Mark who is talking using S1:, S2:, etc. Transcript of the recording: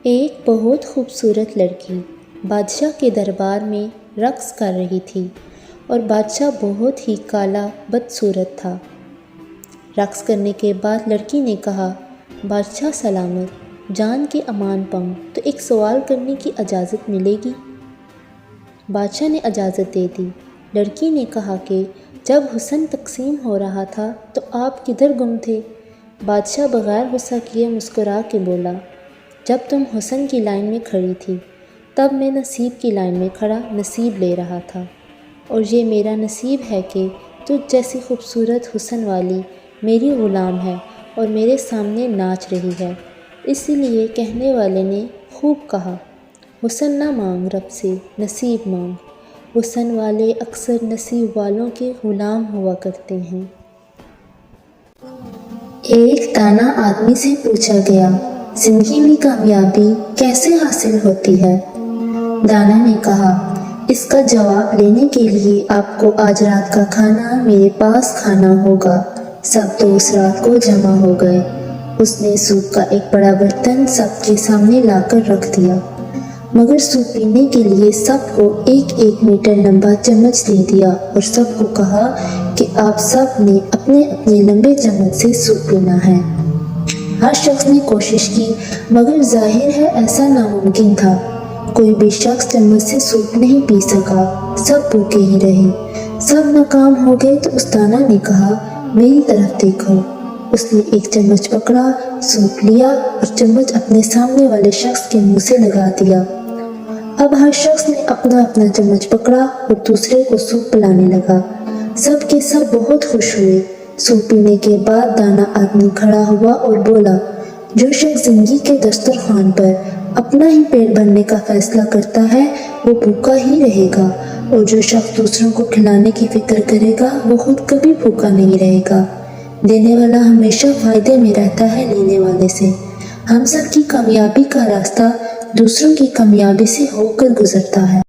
S1: ایک بہت خوبصورت لڑکی بادشاہ کے دربار میں رقص کر رہی تھی اور بادشاہ بہت ہی کالا بدصورت تھا۔ رقص کرنے کے بعد لڑکی نے کہا، بادشاہ سلامت، جان کے امان پاؤں تو ایک سوال کرنے کی اجازت ملے گی؟ بادشاہ نے اجازت دے دی۔ لڑکی نے کہا کہ جب حسن تقسیم ہو رہا تھا تو آپ کدھر گم تھے؟ بادشاہ بغیر غصہ کیے مسکرا کے بولا، جب تم حسن کی لائن میں کھڑی تھی تب میں نصیب کی لائن میں کھڑا نصیب لے رہا تھا، اور یہ میرا نصیب ہے کہ تجھ جیسی خوبصورت حسن والی میری غلام ہے اور میرے سامنے ناچ رہی ہے۔ اسی لیے کہنے والے نے خوب کہا، حسن نہ مانگ رب سے نصیب مانگ، حسن والے اکثر نصیب والوں کے غلام ہوا کرتے ہیں۔ ایک دانا آدمی سے پوچھا گیا، زندگی میں کامیابی کیسے حاصل ہوتی ہے؟ دانا نے کہا، اس کا جواب لینے کے لیے آپ کو آج رات کا کھانا میرے پاس کھانا ہوگا۔ سب دوست رات کو جمع ہو گئے۔ اس نے سوپ کا ایک بڑا برتن سب کے سامنے لا کر رکھ دیا، مگر سوپ پینے کے لیے سب کو 1 میٹر لمبا چمچ دے دیا اور سب کو کہا کہ آپ سب نے اپنے اپنے لمبے چمچ سے سوپ پینا ہے۔ ہر شخص نے کوشش کی، مگر ظاہر ہے ایسا ناممکن تھا۔ کوئی بھی شخص چمچ سے سوپ نہیں پی سکا، سب بھوکے ہی رہے۔ سب ناکام ہو گئے تو اس دانا نے کہا، میری طرف دیکھو۔ اس نے ایک چمچ پکڑا، سوپ لیا اور چمچ اپنے سامنے والے شخص کے منہ سے لگا دیا۔ اب ہر شخص نے اپنا اپنا چمچ پکڑا اور دوسرے کو سوپ پلانے لگا۔ سب کے سب بہت خوش ہوئے۔ سوپ پینے کے بعد دانا آدمی کھڑا ہوا اور بولا، جو شخص زندگی کے دسترخوان پر اپنا ہی پیٹ بھرنے کا فیصلہ کرتا ہے وہ بھوکا ہی رہے گا، اور جو شخص دوسروں کو کھلانے کی فکر کرے گا وہ خود کبھی بھوکا نہیں رہے گا۔ دینے والا ہمیشہ فائدے میں رہتا ہے لینے والے سے۔ ہم سب کی کامیابی کا راستہ دوسروں کی کامیابی سے ہو کر گزرتا ہے۔